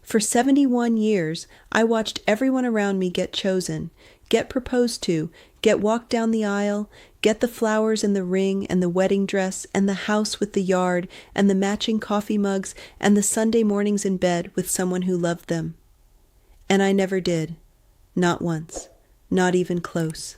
For 71 years, I watched everyone around me get chosen, get proposed to, get walked down the aisle, get the flowers and the ring and the wedding dress and the house with the yard and the matching coffee mugs and the Sunday mornings in bed with someone who loved them. And I never did. Not once. Not even close.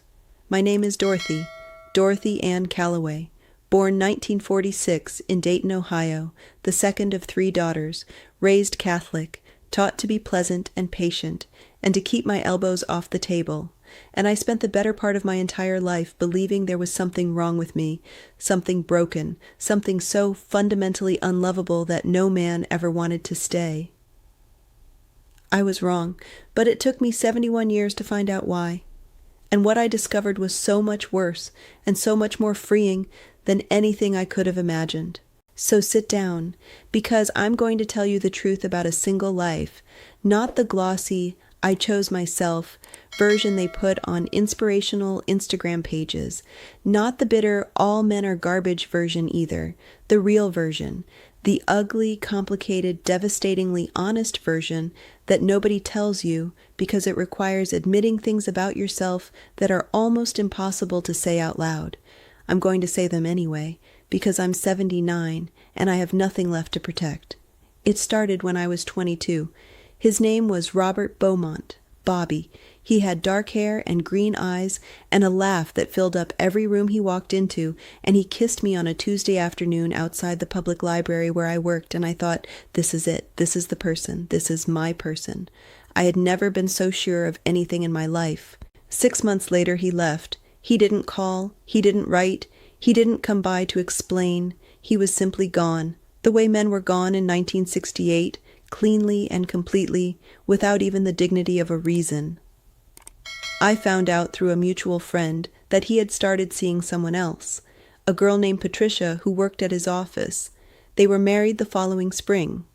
My name is Dorothy, Dorothy Ann Calloway, born 1946 in Dayton, Ohio, the second of 3 daughters, raised Catholic, taught to be pleasant and patient, and to keep my elbows off the table. And I spent the better part of my entire life believing there was something wrong with me, something broken, something so fundamentally unlovable that no man ever wanted to stay. I was wrong, but it took me 71 years to find out why. And what I discovered was so much worse and so much more freeing than anything I could have imagined. So sit down, because I'm going to tell you the truth about a single life, not the glossy, I chose myself version they put on inspirational Instagram pages, not the bitter all men are garbage version either, the real version, the ugly, complicated, devastatingly honest version that nobody tells you because it requires admitting things about yourself that are almost impossible to say out loud. I'm going to say them anyway, because I'm 79 and I have nothing left to protect. It started when I was 22. His name was Robert Beaumont, Bobby. He had dark hair and green eyes and a laugh that filled up every room he walked into, and he kissed me on a Tuesday afternoon outside the public library where I worked, and I thought, this is it, this is the person, this is my person. I had never been so sure of anything in my life. 6 months later he left. He didn't call, he didn't write, he didn't come by to explain. He was simply gone, the way men were gone in 1968, cleanly and completely, without even the dignity of a reason. I found out through a mutual friend that he had started seeing someone else, a girl named Patricia who worked at his office. They were married the following spring.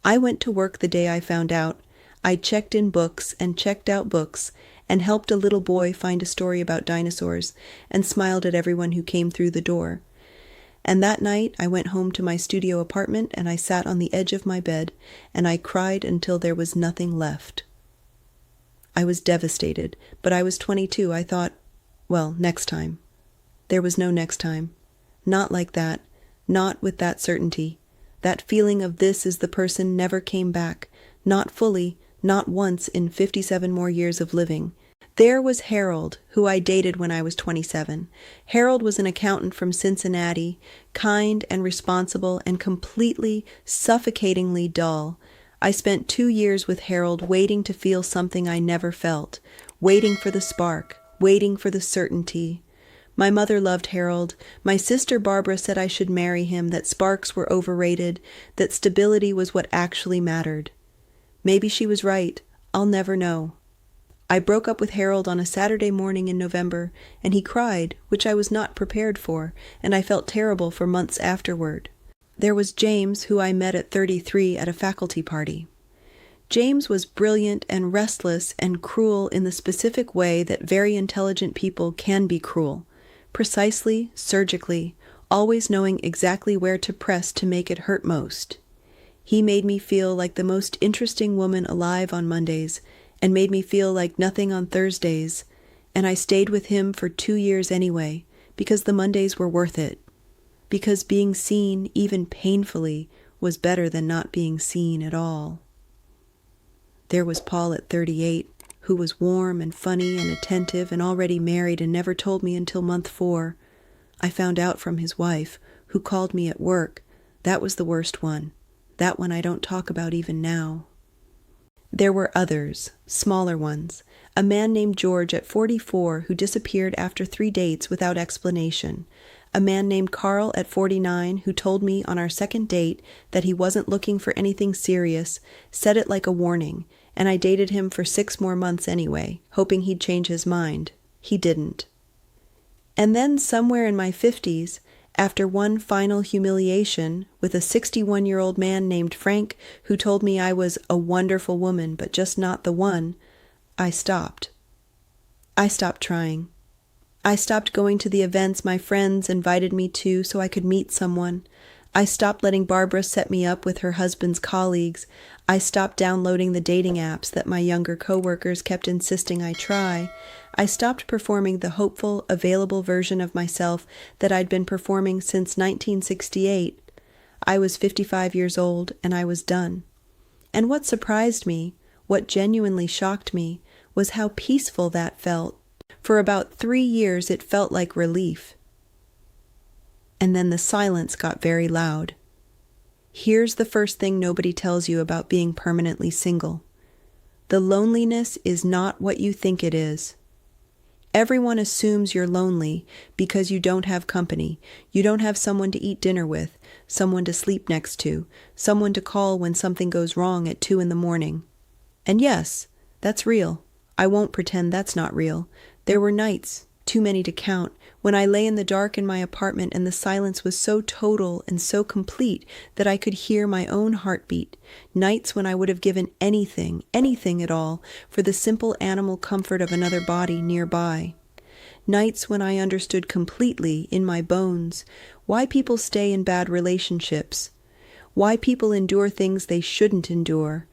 I went to work the day I found out. I checked in books and checked out books and helped a little boy find a story about dinosaurs and smiled at everyone who came through the door. And that night I went home to my studio apartment and I sat on the edge of my bed and I cried until there was nothing left. I was devastated, but I was 22. I thought, well, next time. There was no next time. Not like that. Not with that certainty. That feeling of this is the person never came back. Not fully, not once in 57 more years of living. There was Harold, who I dated when I was 27. Harold was an accountant from Cincinnati, kind and responsible and completely, suffocatingly dull. I spent 2 years with Harold waiting to feel something I never felt, waiting for the spark, waiting for the certainty. My mother loved Harold. My sister Barbara said I should marry him, that sparks were overrated, that stability was what actually mattered. Maybe she was right. I'll never know. I broke up with Harold on a Saturday morning in November, and he cried, which I was not prepared for, and I felt terrible for months afterward. There was James, who I met at 33 at a faculty party. James was brilliant and restless and cruel in the specific way that very intelligent people can be cruel. Precisely, surgically, always knowing exactly where to press to make it hurt most. He made me feel like the most interesting woman alive on Mondays, and made me feel like nothing on Thursdays, and I stayed with him for 2 years anyway, because the Mondays were worth it. Because being seen, even painfully, was better than not being seen at all. There was Paul at 38, who was warm and funny and attentive and already married and never told me until month 4. I found out from his wife, who called me at work. That was the worst one. That one I don't talk about even now. There were others, smaller ones. A man named George at 44 who disappeared after 3 dates without explanation. A man named Carl at 49 who told me on our second date that he wasn't looking for anything serious, said it like a warning, and I dated him for 6 more months anyway, hoping he'd change his mind. He didn't. And then somewhere in my 50s, after one final humiliation with a 61-year-old man named Frank who told me I was a wonderful woman but just not the one, I stopped. I stopped trying. I stopped going to the events my friends invited me to so I could meet someone. I stopped letting Barbara set me up with her husband's colleagues. I stopped downloading the dating apps that my younger coworkers kept insisting I try. I stopped performing the hopeful, available version of myself that I'd been performing since 1968. I was 55 years old, and I was done. And what surprised me, what genuinely shocked me, was how peaceful that felt. For about 3 years it felt like relief. And then the silence got very loud. Here's the first thing nobody tells you about being permanently single. The loneliness is not what you think it is. Everyone assumes you're lonely because you don't have company. You don't have someone to eat dinner with, someone to sleep next to, someone to call when something goes wrong at 2 a.m. And yes, that's real. I won't pretend that's not real. There were nights, too many to count, when I lay in the dark in my apartment and the silence was so total and so complete that I could hear my own heartbeat. Nights when I would have given anything at all, for the simple animal comfort of another body nearby. Nights when I understood completely, in my bones, why people stay in bad relationships, why people endure things they shouldn't endure.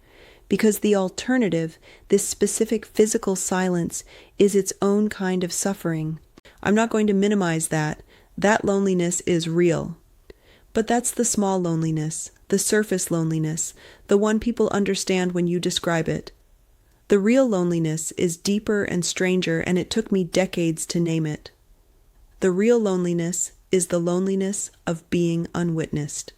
Because the alternative, this specific physical silence, is its own kind of suffering. I'm not going to minimize that. That loneliness is real. But that's the small loneliness, the surface loneliness, the one people understand when you describe it. The real loneliness is deeper and stranger, and it took me decades to name it. The real loneliness is the loneliness of being unwitnessed.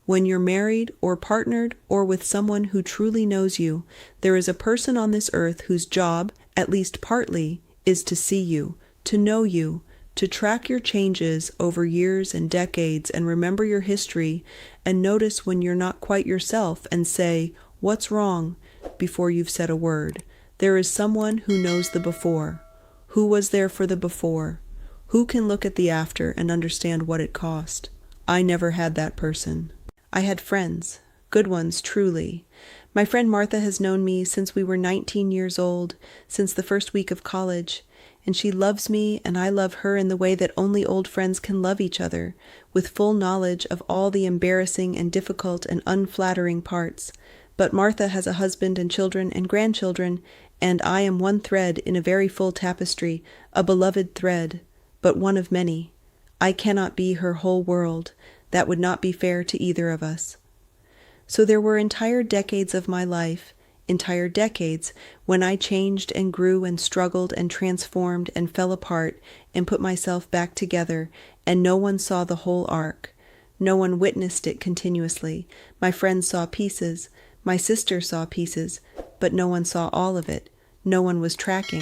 When you're married or partnered or with someone who truly knows you, there is a person on this earth whose job, at least partly, is to see you, to know you, to track your changes over years and decades and remember your history and notice when you're not quite yourself and say, "What's wrong?" before you've said a word. There is someone who knows the before. Who was there for the before? Who can look at the after and understand what it cost? I never had that person. I had friends, good ones truly. My friend Martha has known me since we were 19 years old, since the first week of college, and she loves me and I love her in the way that only old friends can love each other, with full knowledge of all the embarrassing and difficult and unflattering parts. But Martha has a husband and children and grandchildren, and I am one thread in a very full tapestry, a beloved thread, but one of many. I cannot be her whole world. That would not be fair to either of us. So there were entire decades of my life, entire decades, when I changed and grew and struggled and transformed and fell apart and put myself back together, and no one saw the whole arc. No one witnessed it continuously. My friends saw pieces, my sister saw pieces, but no one saw all of it. No one was tracking.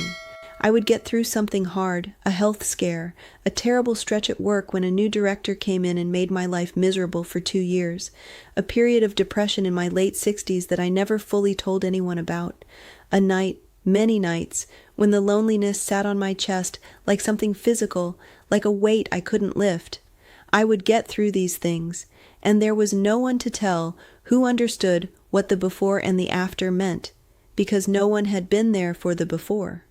I would get through something hard, a health scare, a terrible stretch at work when a new director came in and made my life miserable for 2 years, a period of depression in my late 60s that I never fully told anyone about, a night, many nights, when the loneliness sat on my chest like something physical, like a weight I couldn't lift. I would get through these things, and there was no one to tell who understood what the before and the after meant, because no one had been there for the before.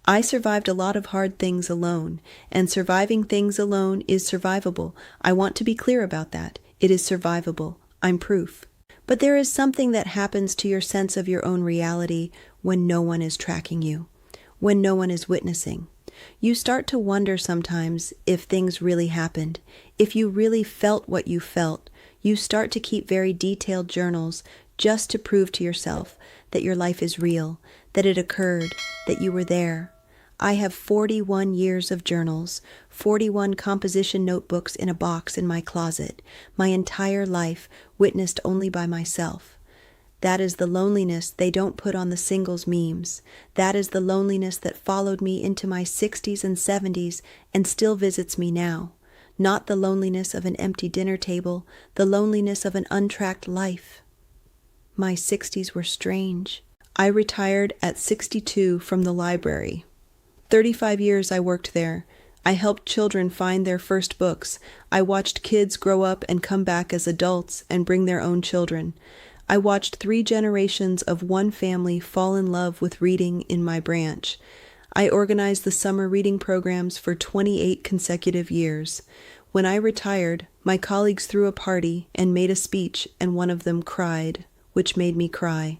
I survived a lot of hard things alone, and surviving things alone is survivable. I want to be clear about that. It is survivable. I'm proof. But there is something that happens to your sense of your own reality when no one is tracking you, when no one is witnessing. You start to wonder sometimes if things really happened, if you really felt what you felt. You start to keep very detailed journals just to prove to yourself that your life is real, that it occurred, that you were there. I have 41 years of journals, 41 composition notebooks in a box in my closet, my entire life witnessed only by myself. That is the loneliness they don't put on the singles memes. That is the loneliness that followed me into my 60s and 70s and still visits me now. Not the loneliness of an empty dinner table, the loneliness of an untracked life. My 60s were strange. I retired at 62 from the library. 35 years I worked there. I helped children find their first books. I watched kids grow up and come back as adults and bring their own children. I watched 3 generations of one family fall in love with reading in my branch. I organized the summer reading programs for 28 consecutive years. When I retired, My colleagues threw a party and made a speech, and one of them cried, which made me cry.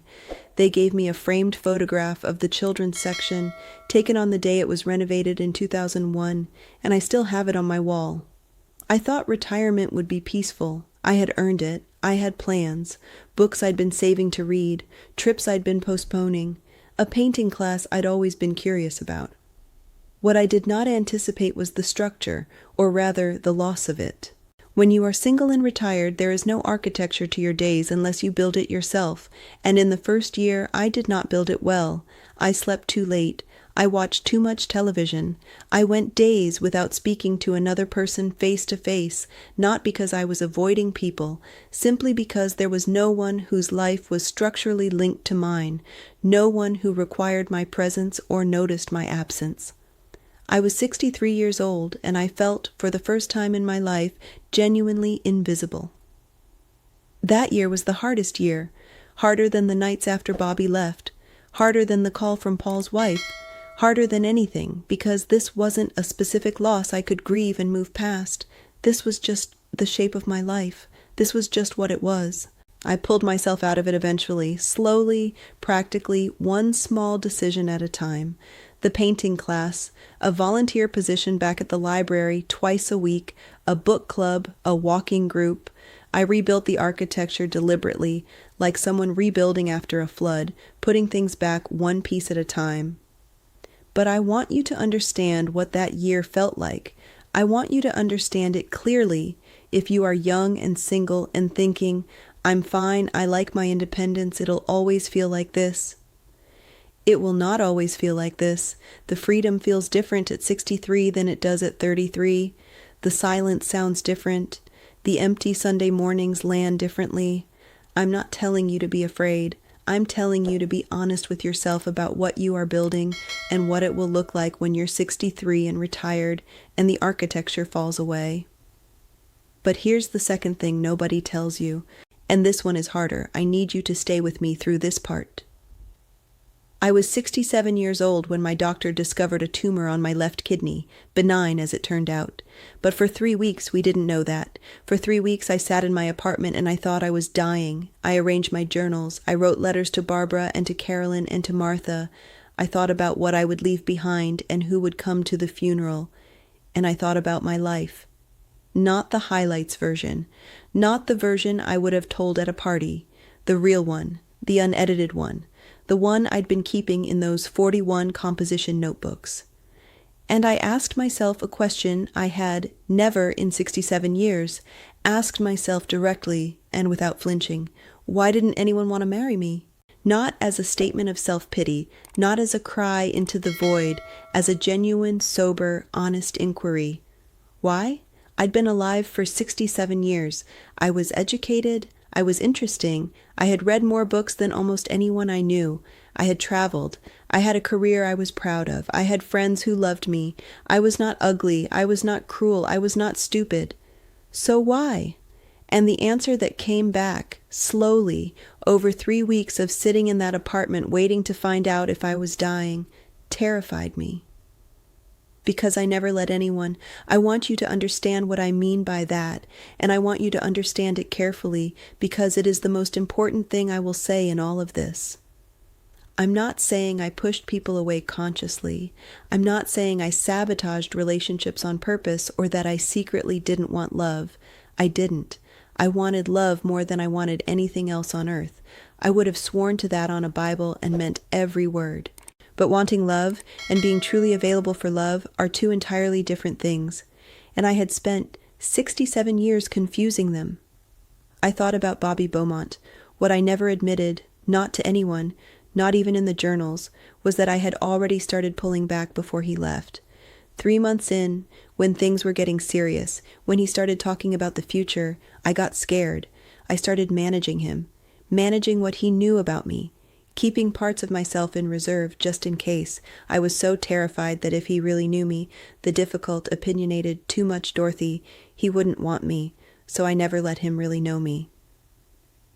They gave me a framed photograph of the children's section, taken on the day it was renovated in 2001, and I still have it on my wall. I thought retirement would be peaceful. I had earned it. I had plans, books I'd been saving to read, trips I'd been postponing, a painting class I'd always been curious about. What I did not anticipate was the structure, or rather the loss of it. When you are single and retired, there is no architecture to your days unless you build it yourself, and in the first year I did not build it well. I slept too late. I watched too much television. I went days without speaking to another person face to face, not because I was avoiding people, simply because there was no one whose life was structurally linked to mine, no one who required my presence or noticed my absence. I was 63 years old, and I felt, for the first time in my life, genuinely invisible. That year was the hardest year, harder than the nights after Bobby left, harder than the call from Paul's wife, harder than anything, because this wasn't a specific loss I could grieve and move past. This was just the shape of my life. This was just what it was. I pulled myself out of it eventually, slowly, practically, one small decision at a time. The painting class, a volunteer position back at the library twice a week, a book club, a walking group. I rebuilt the architecture deliberately, like someone rebuilding after a flood, putting things back one piece at a time. But I want you to understand what that year felt like. I want you to understand it clearly if you are young and single and thinking, I'm fine, I like my independence, it'll always feel like this. It will not always feel like this. The freedom feels different at 63 than it does at 33. The silence sounds different. The empty Sunday mornings land differently. I'm not telling you to be afraid. I'm telling you to be honest with yourself about what you are building and what it will look like when you're 63 and retired and the architecture falls away. But here's the second thing nobody tells you, and this one is harder. I need you to stay with me through this part. I was 67 years old when my doctor discovered a tumor on my left kidney, benign as it turned out. But for 3 weeks we didn't know that. For 3 weeks I sat in my apartment and I thought I was dying. I arranged my journals. I wrote letters to Barbara and to Carolyn and to Martha. I thought about what I would leave behind and who would come to the funeral. And I thought about my life. Not the highlights version. Not the version I would have told at a party. The real one. The unedited one. The one I'd been keeping in those 41 composition notebooks. And I asked myself a question I had never in 67 years asked myself directly and without flinching. Why didn't anyone want to marry me? Not as a statement of self-pity, not as a cry into the void, as a genuine, sober, honest inquiry. Why? I'd been alive for 67 years. I was educated. I was interesting. I had read more books than almost anyone I knew. I had traveled. I had a career I was proud of. I had friends who loved me. I was not ugly. I was not cruel. I was not stupid. So why? And the answer that came back, slowly, over 3 weeks of sitting in that apartment waiting to find out if I was dying, terrified me. Because I never let anyone. I want you to understand what I mean by that, and I want you to understand it carefully, because it is the most important thing I will say in all of this. I'm not saying I pushed people away consciously. I'm not saying I sabotaged relationships on purpose or that I secretly didn't want love. I didn't. I wanted love more than I wanted anything else on earth. I would have sworn to that on a Bible and meant every word. But wanting love and being truly available for love are two entirely different things, and I had spent 67 years confusing them. I thought about Bobby Beaumont. What I never admitted, not to anyone, not even in the journals, was that I had already started pulling back before he left. 3 months in, when things were getting serious, when he started talking about the future, I got scared. I started managing him, managing what he knew about me, keeping parts of myself in reserve just in case. I was so terrified that if he really knew me, the difficult, opinionated, too much Dorothy, he wouldn't want me, so I never let him really know me.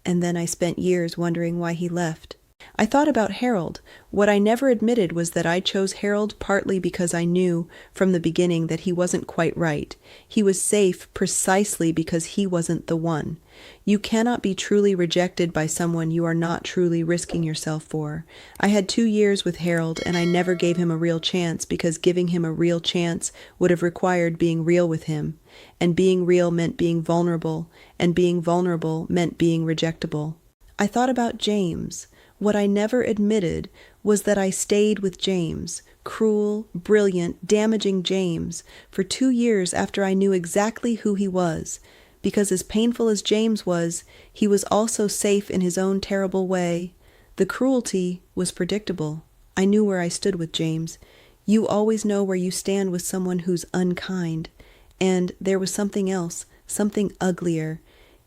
And then I spent years wondering why he left. I thought about Harold. What I never admitted was that I chose Harold partly because I knew from the beginning that he wasn't quite right. He was safe precisely because he wasn't the one. You cannot be truly rejected by someone you are not truly risking yourself for. I had 2 years with Harold, and I never gave him a real chance because giving him a real chance would have required being real with him. And being real meant being vulnerable, and being vulnerable meant being rejectable. I thought about James. What I never admitted was that I stayed with James, cruel, brilliant, damaging James, for 2 years after I knew exactly who he was. Because as painful as James was, he was also safe in his own terrible way. The cruelty was predictable. I knew where I stood with James. You always know where you stand with someone who's unkind. And there was something else, something uglier.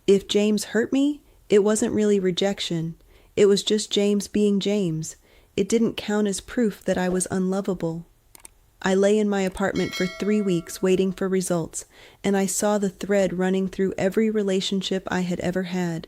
If James hurt me, it wasn't really rejection. It was just James being James. It didn't count as proof that I was unlovable. I lay in my apartment for 3 weeks waiting for results, and I saw the thread running through every relationship I had ever had.